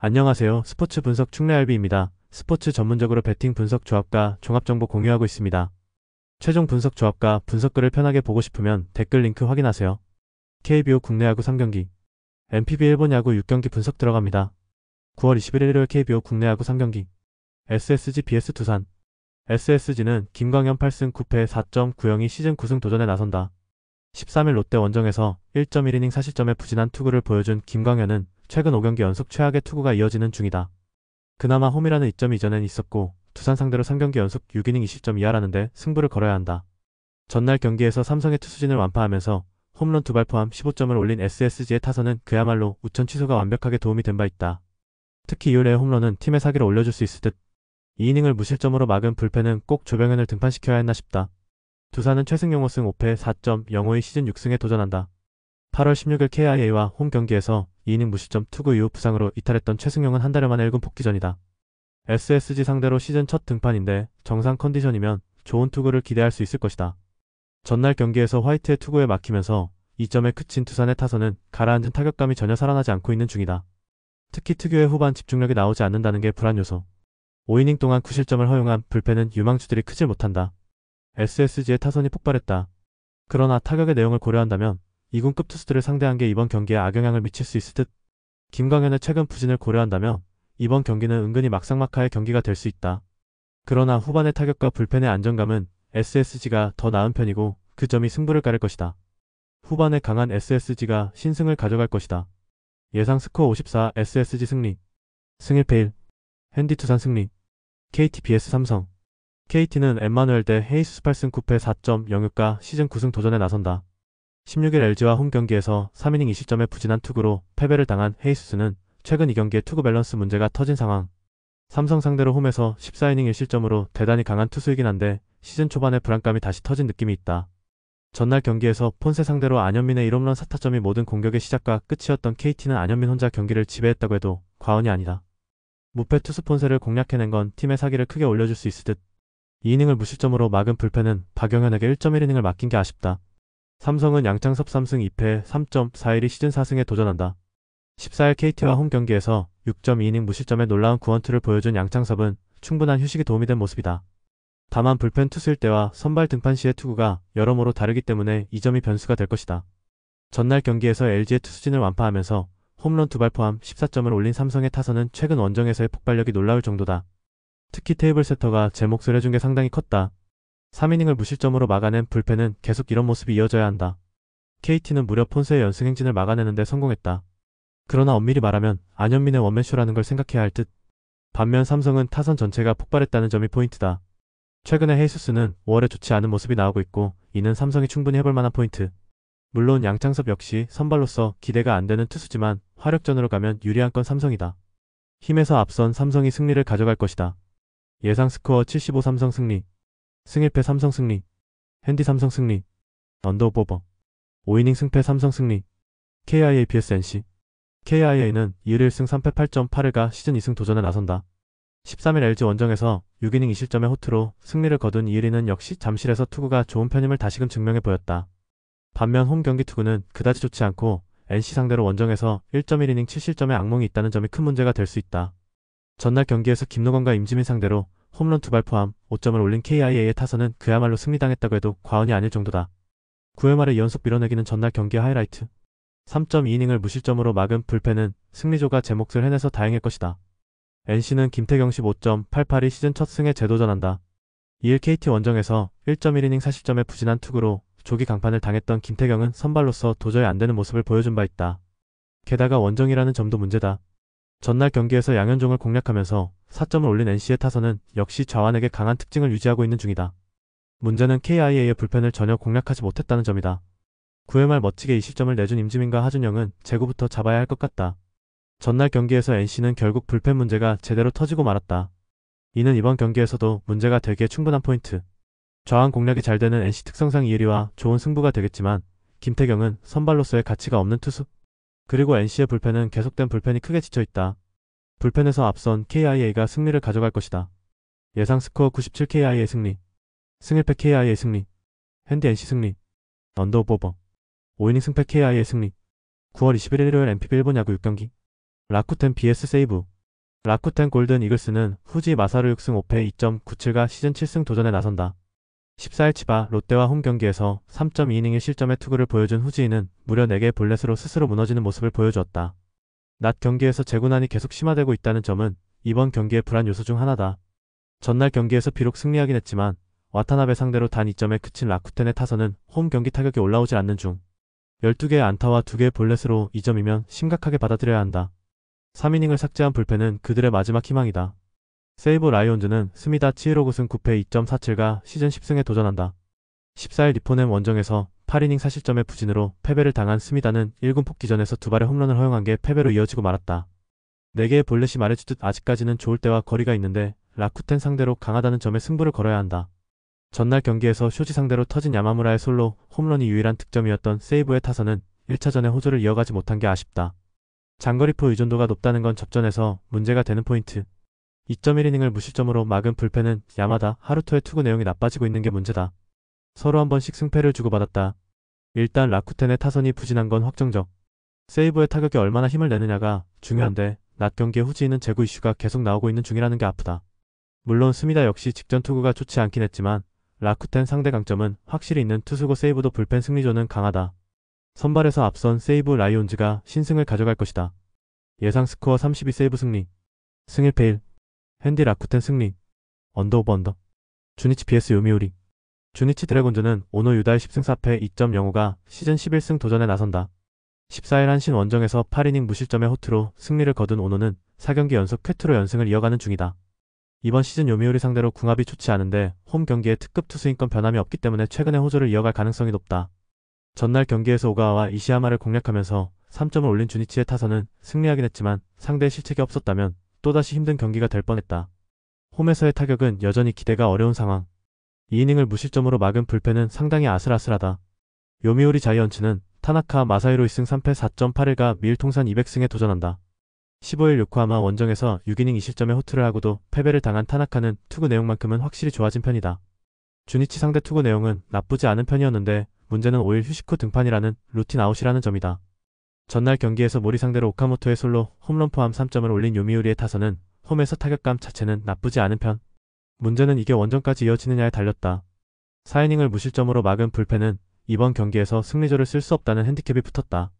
안녕하세요. 스포츠 분석 충래알비입니다. 스포츠 전문적으로 배팅 분석 조합과 종합정보 공유하고 있습니다. 최종 분석 조합과 분석글을 편하게 보고 싶으면 댓글 링크 확인하세요. KBO 국내 야구 3경기, NPB 일본 야구 6경기 분석 들어갑니다. 9월 21일 일요일 KBO 국내 야구 3경기, SSG vs 두산. SSG는 김광현 8승 9패 4.90이 시즌 9승 도전에 나선다. 13일 롯데 원정에서 1.1이닝 4실점의 부진한 투구를 보여준 김광현은 최근 5경기 연속 최악의 투구가 이어지는 중이다. 그나마 홈이라는 이점이 이전엔 있었고 두산 상대로 3경기 연속 6이닝 2실점 이하라는데 승부를 걸어야 한다. 전날 경기에서 삼성의 투수진을 완파하면서 홈런 2발 포함 15점을 올린 SSG의 타선은 그야말로 우천 취소가 완벽하게 도움이 된 바 있다. 특히 이후의 홈런은 팀의 사기를 올려줄 수 있을 듯. 2이닝을 무실점으로 막은 불펜은 꼭 조병현을 등판시켜야 했나 싶다. 두산은 최승용 5승 5패 4.05의 시즌 6승에 도전한다. 8월 16일 KIA와 홈 경기에서 2이닝 무실점 투구 이후 부상으로 이탈했던 최승용은 한 달여 만에 1군 복귀전이다. SSG 상대로 시즌 첫 등판인데 정상 컨디션이면 좋은 투구를 기대할 수 있을 것이다. 전날 경기에서 화이트의 투구에 막히면서 2점에 그친 두산의 타선은 가라앉은 타격감이 전혀 살아나지 않고 있는 중이다. 특히 특유의 후반 집중력이 나오지 않는다는 게 불안 요소. 5이닝 동안 9실점을 허용한 불펜은 유망주들이 크질 못한다. SSG의 타선이 폭발했다. 그러나 타격의 내용을 고려한다면 2군급 투수들을 상대한 게 이번 경기에 악영향을 미칠 수 있을 듯. 김광현의 최근 부진을 고려한다면 이번 경기는 은근히 막상막하의 경기가 될 수 있다. 그러나 후반의 타격과 불펜의 안정감은 SSG가 더 나은 편이고 그 점이 승부를 가릴 것이다. 후반에 강한 SSG가 신승을 가져갈 것이다. 예상 스코어 54 SSG 승리. 승 1패 1. 핸디 두산 승리. KT vs 삼성. KT는 엠마누엘 대 헤이수스 8승 9패 4.06가 시즌 9승 도전에 나선다. 16일 LG와 홈 경기에서 3이닝 2실점의 부진한 투구로 패배를 당한 헤이수스는 최근 이 경기에 투구 밸런스 문제가 터진 상황. 삼성 상대로 홈에서 14이닝 1실점으로 대단히 강한 투수이긴 한데 시즌 초반에 불안감이 다시 터진 느낌이 있다. 전날 경기에서 폰세 상대로 안현민의 1홈런 4타점이 모든 공격의 시작과 끝이었던 KT는 안현민 혼자 경기를 지배했다고 해도 과언이 아니다. 무패 투수 폰세를 공략해낸 건 팀의 사기를 크게 올려줄 수 있을 듯. 2이닝을 무실점으로 막은 불펜은 박영현에게 1.1이닝을 맡긴 게 아쉽다. 삼성은 양창섭 3승 2패 3.41이 시즌 4승에 도전한다. 14일 KT와 홈 경기에서 6.2이닝 무실점의 놀라운 구원투를 보여준 양창섭은 충분한 휴식이 도움이 된 모습이다. 다만 불펜 투수일 때와 선발 등판 시의 투구가 여러모로 다르기 때문에 이 점이 변수가 될 것이다. 전날 경기에서 LG의 투수진을 완파하면서 홈런 2발 포함 14점을 올린 삼성의 타선은 최근 원정에서의 폭발력이 놀라울 정도다. 특히 테이블 세터가 제 몫을 해준 게 상당히 컸다. 3이닝을 무실점으로 막아낸 불펜은 계속 이런 모습이 이어져야 한다. KT는 무려 폰세의 연승 행진을 막아내는데 성공했다. 그러나 엄밀히 말하면 안현민의 원맨쇼라는 걸 생각해야 할 듯. 반면 삼성은 타선 전체가 폭발했다는 점이 포인트다. 최근에 헤이수스는 5월에 좋지 않은 모습이 나오고 있고 이는 삼성이 충분히 해볼 만한 포인트. 물론 양창섭 역시 선발로서 기대가 안 되는 투수지만 화력전으로 가면 유리한 건 삼성이다. 힘에서 앞선 삼성이 승리를 가져갈 것이다. 예상 스코어 75 삼성 승리. 승 1패 삼성 승리. 핸디 삼성 승리. 언더오버. 5이닝 승패 삼성 승리. KIA vs NC. KIA는 2일 1승 3패 8.81가 시즌 2승 도전에 나선다. 13일 LG 원정에서 6이닝 2실점의 호투로 승리를 거둔 이일이는 역시 잠실에서 투구가 좋은 편임을 다시금 증명해 보였다. 반면 홈 경기 투구는 그다지 좋지 않고 NC 상대로 원정에서 1.1이닝 7실점의 악몽이 있다는 점이 큰 문제가 될 수 있다. 전날 경기에서 김노건과 임지민 상대로 홈런 2발 포함 5점을 올린 KIA의 타선은 그야말로 승리당했다고 해도 과언이 아닐 정도다. 9회 말에 2연속 밀어내기는 전날 경기의 하이라이트. 3.2이닝을 무실점으로 막은 불펜은 승리조가 제 몫을 해내서 다행일 것이다. NC는 김태경 15.88이 시즌 첫 승에 재도전한다. 2일 KT 원정에서 1.1이닝 4실점의 부진한 투구로 조기 강판을 당했던 김태경은 선발로서 도저히 안되는 모습을 보여준 바 있다. 게다가 원정이라는 점도 문제다. 전날 경기에서 양현종을 공략하면서 4점을 올린 NC의 타선은 역시 좌완에게 강한 특징을 유지하고 있는 중이다. 문제는 KIA의 불펜을 전혀 공략하지 못했다는 점이다. 9회 말 멋지게 2실점을 내준 임지민과 하준영은 제구부터 잡아야 할 것 같다. 전날 경기에서 NC는 결국 불펜 문제가 제대로 터지고 말았다. 이는 이번 경기에서도 문제가 되기에 충분한 포인트. 좌완 공략이 잘 되는 NC 특성상 이의리와 좋은 승부가 되겠지만 김태경은 선발로서의 가치가 없는 투수. 그리고 NC의 불펜은 계속된 불펜이 크게 지쳐있다. 불펜에서 앞선 KIA가 승리를 가져갈 것이다. 예상 스코어 97 KIA 승리. 승 1패 KIA 승리. 핸디 NC 승리. 언더오버. 5이닝 승패 KIA 승리. 9월 21일 일요일 NPB 일본 야구 6경기. 라쿠텐 vs 세이브. 라쿠텐 골든 이글스는 후지 마사루 6승 5패 2.97가 시즌 7승 도전에 나선다. 14일 치바 롯데와 홈 경기에서 3.2이닝 1실점의 투구를 보여준 후지인은 무려 4개의 볼넷으로 스스로 무너지는 모습을 보여주었다. 낮 경기에서 재고난이 계속 심화되고 있다는 점은 이번 경기의 불안 요소 중 하나다. 전날 경기에서 비록 승리하긴 했지만 와타나베 상대로 단 2점에 그친 라쿠텐의 타선은 홈 경기 타격이 올라오질 않는 중 12개의 안타와 2개의 볼넷으로 2점이면 심각하게 받아들여야 한다. 3이닝을 삭제한 불펜은 그들의 마지막 희망이다. 세이브 라이온즈는 스미다 7호 9승 9패 2.47가 시즌 10승에 도전한다. 14일 니포넴 원정에서 8이닝 4실점의 부진으로 패배를 당한 스미다는 1군 복귀전에서 2발의 홈런을 허용한 게 패배로 이어지고 말았다. 4개의 볼넷이 말해주듯 아직까지는 좋을 때와 거리가 있는데 라쿠텐 상대로 강하다는 점에 승부를 걸어야 한다. 전날 경기에서 쇼지 상대로 터진 야마무라의 솔로 홈런이 유일한 득점이었던 세이브의 타선은 1차전에 호조를 이어가지 못한 게 아쉽다. 장거리포 의존도가 높다는 건 접전에서 문제가 되는 포인트. 2.1이닝을 무실점으로 막은 불펜은 야마다 하루토의 투구 내용이 나빠지고 있는 게 문제다. 서로 한 번씩 승패를 주고받았다. 일단 라쿠텐의 타선이 부진한 건 확정적. 세이브의 타격에 얼마나 힘을 내느냐가 중요한데 낮 경기에 후지인은 재구 이슈가 계속 나오고 있는 중이라는 게 아프다. 물론 스미다 역시 직전 투구가 좋지 않긴 했지만 라쿠텐 상대 강점은 확실히 있는 투수고 세이브도 불펜 승리조는 강하다. 선발에서 앞선 세이브 라이온즈가 신승을 가져갈 것이다. 예상 스코어 32 세이브 승리. 승 1패 1. 핸디 라쿠텐 승리. 언더 오버 언더. 주니치 vs 요미우리. 주니치 드래곤즈는 오노 유다의 10승 4패 2.05가 시즌 11승 도전에 나선다. 14일 한신 원정에서 8이닝 무실점의 호투로 승리를 거둔 오노는 4경기 연속 쾌투로 연승을 이어가는 중이다. 이번 시즌 요미우리 상대로 궁합이 좋지 않은데 홈 경기에 특급 투수인권 변함이 없기 때문에 최근에 호조를 이어갈 가능성이 높다. 전날 경기에서 오가와와 이시야마를 공략하면서 3점을 올린 주니치의 타선은 승리하긴 했지만 상대의 실책이 없었다면 또다시 힘든 경기가 될 뻔했다. 홈에서의 타격은 여전히 기대가 어려운 상황. 2이닝을 무실점으로 막은 불펜은 상당히 아슬아슬하다. 요미우리 자이언츠는 타나카 마사히로 2승 3패 4.81가 미일 통산 200승에 도전한다. 15일 요코하마 원정에서 6이닝 2실점의 호투를 하고도 패배를 당한 타나카는 투구 내용만큼은 확실히 좋아진 편이다. 주니치 상대 투구 내용은 나쁘지 않은 편이었는데 문제는 5일 휴식 후 등판이라는 루틴 아웃이라는 점이다. 전날 경기에서 모리 상대로 오카모토의 솔로 홈런 포함 3점을 올린 요미우리의 타선은 홈에서 타격감 자체는 나쁘지 않은 편. 문제는 이게 원정까지 이어지느냐에 달렸다. 4이닝을 무실점으로 막은 불펜은 이번 경기에서 승리조를 쓸 수 없다는 핸디캡이 붙었다.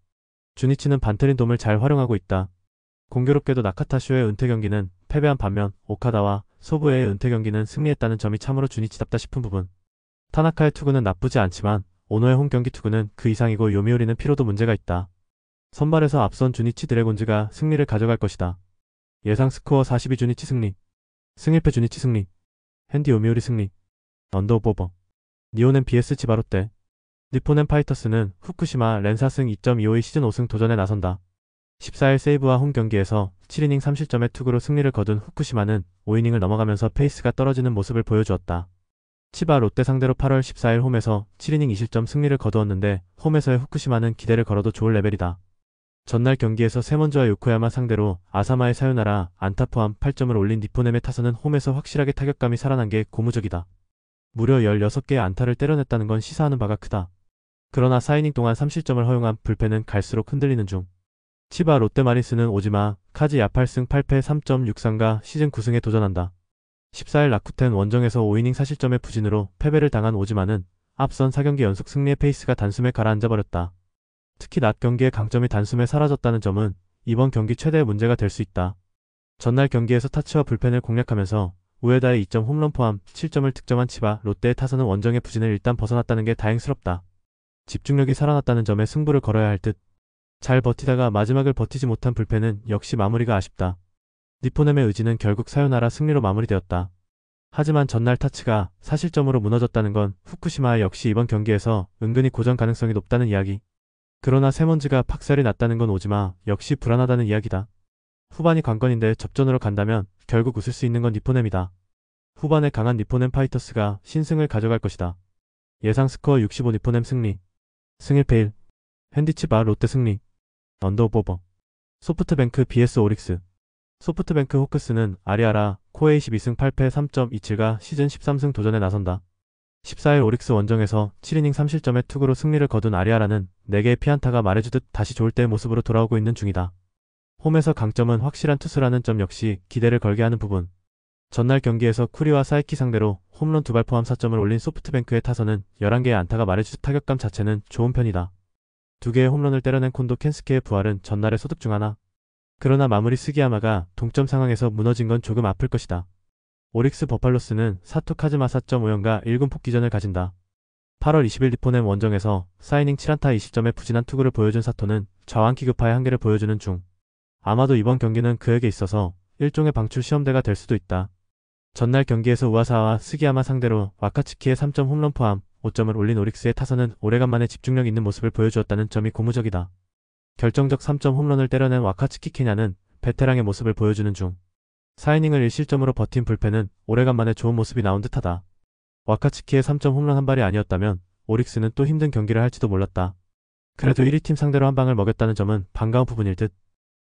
주니치는 반트린 돔을 잘 활용하고 있다. 공교롭게도 나카타쇼의 은퇴 경기는 패배한 반면 오카다와 소부의 은퇴 경기는 승리했다는 점이 참으로 주니치답다 싶은 부분. 타나카의 투구는 나쁘지 않지만 오노의 홈 경기 투구는 그 이상이고 요미우리는 피로도 문제가 있다. 선발에서 앞선 주니치 드래곤즈가 승리를 가져갈 것이다. 예상 스코어 42 주니치 승리. 승 1패 주니치 승리. 핸디 요미우리 승리. 언더 오버. 니오넨 vs 지바롯데. 니포넨 파이터스는 후쿠시마 렌사승 2.25의 시즌 5승 도전에 나선다. 14일 세이브와 홈 경기에서 7이닝 3실점의 투구로 승리를 거둔 후쿠시마는 5이닝을 넘어가면서 페이스가 떨어지는 모습을 보여주었다. 치바 롯데 상대로 8월 14일 홈에서 7이닝 2실점 승리를 거두었는데 홈에서의 후쿠시마는 기대를 걸어도 좋을 레벨이다. 전날 경기에서 세먼즈와 요코야마 상대로 아사마의 사요나라 안타 포함 8점을 올린 니포넴의 타선은 홈에서 확실하게 타격감이 살아난 게 고무적이다. 무려 16개의 안타를 때려냈다는 건 시사하는 바가 크다. 그러나 4이닝 동안 3실점을 허용한 불펜은 갈수록 흔들리는 중. 치바 롯데 마린스는 오지마, 카지 야팔승 8패 3.63가 시즌 9승에 도전한다. 14일 라쿠텐 원정에서 5이닝 4실점의 부진으로 패배를 당한 오지마는 앞선 4경기 연속 승리의 페이스가 단숨에 가라앉아버렸다. 특히 낮 경기의 강점이 단숨에 사라졌다는 점은 이번 경기 최대의 문제가 될 수 있다. 전날 경기에서 타치와 불펜을 공략하면서 우에다의 2점 홈런 포함 7점을 득점한 치바 롯데의 타선은 원정의 부진을 일단 벗어났다는 게 다행스럽다. 집중력이 살아났다는 점에 승부를 걸어야 할 듯. 잘 버티다가 마지막을 버티지 못한 불펜은 역시 마무리가 아쉽다. 니포넴의 의지는 결국 사요나라 승리로 마무리되었다. 하지만 전날 타치가 4실점으로 무너졌다는 건 후쿠시마 역시 이번 경기에서 은근히 고전 가능성이 높다는 이야기. 그러나 세먼즈가 팍살이 났다는 건 오지마 역시 불안하다는 이야기다. 후반이 관건인데 접전으로 간다면 결국 웃을 수 있는 건 니포넴이다. 후반에 강한 니포넴 파이터스가 신승을 가져갈 것이다. 예상 스코어 65 니포넴 승리. 승 1패 1. 핸디치바 롯데 승리. 언더 오버. 소프트뱅크 vs 오릭스. 소프트뱅크 호크스는 아리아라 코에이 12승 8패 3.27가 시즌 13승 도전에 나선다. 14일 오릭스 원정에서 7이닝 3실점의 투구로 승리를 거둔 아리아라는 4개의 피안타가 말해주듯 다시 좋을 때의 모습으로 돌아오고 있는 중이다. 홈에서 강점은 확실한 투수라는 점 역시 기대를 걸게 하는 부분. 전날 경기에서 쿠리와 사이키 상대로 홈런 2발 포함 4점을 올린 소프트뱅크의 타선은 11개의 안타가 말해주듯 타격감 자체는 좋은 편이다. 2개의 홈런을 때려낸 콘도 켄스케의 부활은 전날의 소득 중 하나. 그러나 마무리 스기야마가 동점 상황에서 무너진 건 조금 아플 것이다. 오릭스 버팔로스는 사토 카즈마 4.5연가 1군 복귀전을 가진다. 8월 20일 니포넴 원정에서 4이닝 7안타 20점의 부진한 투구를 보여준 사토는 좌완 키그파의 한계를 보여주는 중. 아마도 이번 경기는 그에게 있어서 일종의 방출 시험대가 될 수도 있다. 전날 경기에서 우아사와 스기야마 상대로 와카츠키의 3점 홈런 포함 5점을 올린 오릭스의 타선은 오래간만에 집중력 있는 모습을 보여주었다는 점이 고무적이다. 결정적 3점 홈런을 때려낸 와카츠키 케냐는 베테랑의 모습을 보여주는 중. 4이닝을 1실점으로 버틴 불펜은 오래간만에 좋은 모습이 나온 듯하다. 와카츠키의 3점 홈런 한 발이 아니었다면 오릭스는 또 힘든 경기를 할지도 몰랐다. 그래도 1위 팀 상대로 한 방을 먹였다는 점은 반가운 부분일 듯.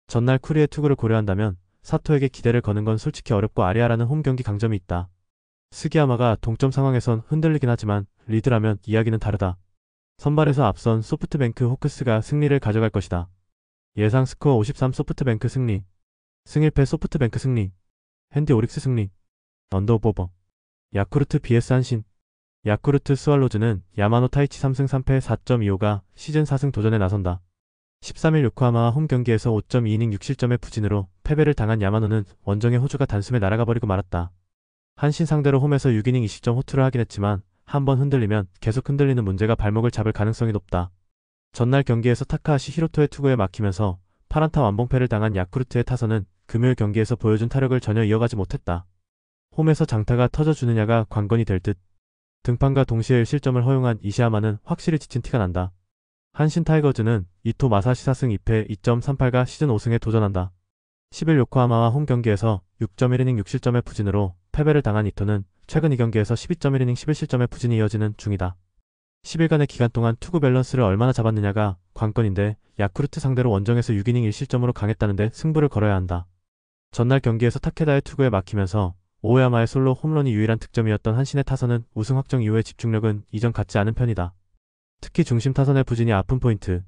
전날 쿠리의 투구를 고려한다면 사토에게 기대를 거는 건 솔직히 어렵고 아리아라는 홈 경기 강점이 있다. 스기야마가 동점 상황에선 흔들리긴 하지만 리드라면 이야기는 다르다. 선발에서 앞선 소프트뱅크 호크스가 승리를 가져갈 것이다. 예상 스코어 53 소프트뱅크 승리. 승일패 소프트뱅크 승리. 핸디 오릭스 승리. 언더오버. 야쿠르트 vs 한신. 야쿠르트 스왈로즈는 야마노 타이치 3승 3패 4.25가 시즌 4승 도전에 나선다. 13일 요코하마와 홈 경기에서 5.2이닝 6실점의 부진으로 패배를 당한 야마노는 원정의 호주가 단숨에 날아가 버리고 말았다. 한신 상대로 홈에서 6이닝 20점 호투를 하긴 했지만 한번 흔들리면 계속 흔들리는 문제가 발목을 잡을 가능성이 높다. 전날 경기에서 타카하시 히로토의 투구에 막히면서 8안타 완봉패를 당한 야쿠르트의 타선은 금요일 경기에서 보여준 타력을 전혀 이어가지 못했다. 홈에서 장타가 터져주느냐가 관건이 될 듯. 등판과 동시에 실점을 허용한 이시야마는 확실히 지친 티가 난다. 한신 타이거즈는 이토 마사시 4승 2패 2.38가 시즌 5승에 도전한다. 10일 요코하마와 홈 경기에서 6.1이닝 6실점의 부진으로 패배를 당한 이토는 최근 2경기에서 12.1이닝 11실점의 부진이 이어지는 중이다. 10일간의 기간 동안 투구 밸런스를 얼마나 잡았느냐가 관건인데 야쿠르트 상대로 원정에서 6이닝 1실점으로 강했다는데 승부를 걸어야 한다. 전날 경기에서 타케다의 투구에 막히면서 오야마의 솔로 홈런이 유일한 득점이었던 한신의 타선은 우승 확정 이후의 집중력은 이전 같지 않은 편이다. 특히 중심 타선의 부진이 아픈 포인트.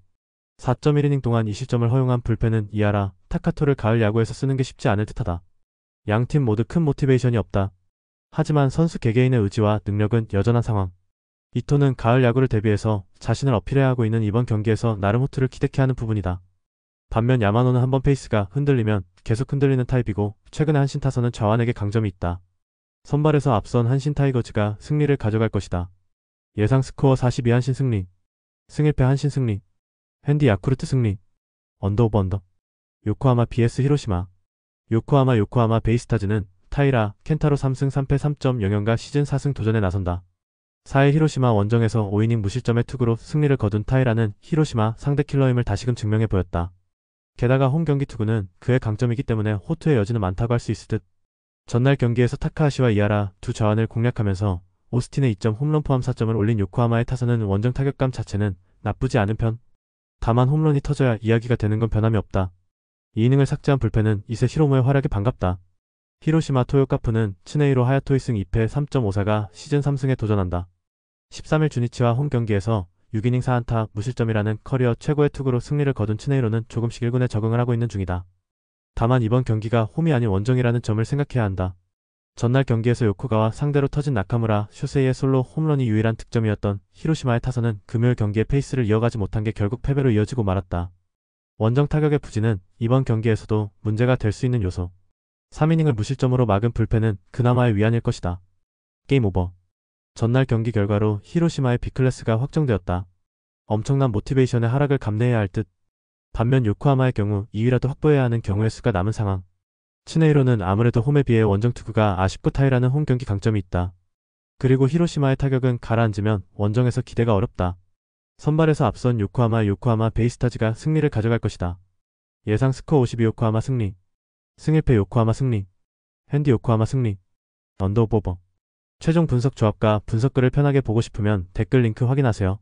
4.1이닝 동안 2실점을 허용한 불펜은 이하라, 타카토를 가을 야구에서 쓰는 게 쉽지 않을 듯하다. 양팀 모두 큰 모티베이션이 없다. 하지만 선수 개개인의 의지와 능력은 여전한 상황. 이토는 가을 야구를 대비해서 자신을 어필해야 하고 있는 이번 경기에서 나름 호투를 기대케 하는 부분이다. 반면 야마노는 한번 페이스가 흔들리면 계속 흔들리는 타입이고 최근의 한신 타선은 좌완에게 강점이 있다. 선발에서 앞선 한신 타이거즈가 승리를 가져갈 것이다. 예상 스코어 42 한신 승리. 승일패 한신 승리. 핸디 야쿠르트 승리. 언더오버 언더. 요코하마 vs 히로시마. 요코하마 베이스타즈는 타이라, 켄타로 3승 3패 3.0연가 시즌 4승 도전에 나선다. 4일 히로시마 원정에서 5이닝 무실점의 투구로 승리를 거둔 타이라는 히로시마 상대 킬러임을 다시금 증명해 보였다. 게다가 홈 경기 투구는 그의 강점이기 때문에 호투의 여지는 많다고 할 수 있을 듯. 전날 경기에서 타카하시와 이하라 두 좌완을 공략하면서 오스틴의 2점 홈런 포함 4점을 올린 요코하마의 타선은 원정 타격감 자체는 나쁘지 않은 편. 다만 홈런이 터져야 이야기가 되는 건 변함이 없다. 2이닝을 삭제한 불펜은 이세 히로무의 활약이 반갑다. 히로시마 토요카프는 츠네이로 하야토 2승 2패 3.54가 시즌 3승에 도전한다. 13일 주니치와 홈 경기에서 6이닝 4안타 무실점이라는 커리어 최고의 투구로 승리를 거둔 츠네이로는 조금씩 1군에 적응을 하고 있는 중이다. 다만 이번 경기가 홈이 아닌 원정이라는 점을 생각해야 한다. 전날 경기에서 요코가와 상대로 터진 나카무라, 쇼세이의 솔로 홈런이 유일한 득점이었던 히로시마의 타선은 금요일 경기의 페이스를 이어가지 못한 게 결국 패배로 이어지고 말았다. 원정 타격의 부진은 이번 경기에서도 문제가 될 수 있는 요소. 3이닝을 무실점으로 막은 불펜은 그나마의 위안일 것이다. 게임 오버. 전날 경기 결과로 히로시마의 B클래스가 확정되었다. 엄청난 모티베이션의 하락을 감내해야 할 듯. 반면 요코하마의 경우 2위라도 확보해야 하는 경우의 수가 남은 상황. 츠네이로는 아무래도 홈에 비해 원정 투구가 아쉽고 타이라는 홈 경기 강점이 있다. 그리고 히로시마의 타격은 가라앉으면 원정에서 기대가 어렵다. 선발에서 앞선 요코하마 베이스타즈가 승리를 가져갈 것이다. 예상 스코어 52 요코하마 승리. 승일패 요코하마 승리. 핸디 요코하마 승리. 언더오버. 최종 분석 조합과 분석글을 편하게 보고 싶으면 댓글 링크 확인하세요.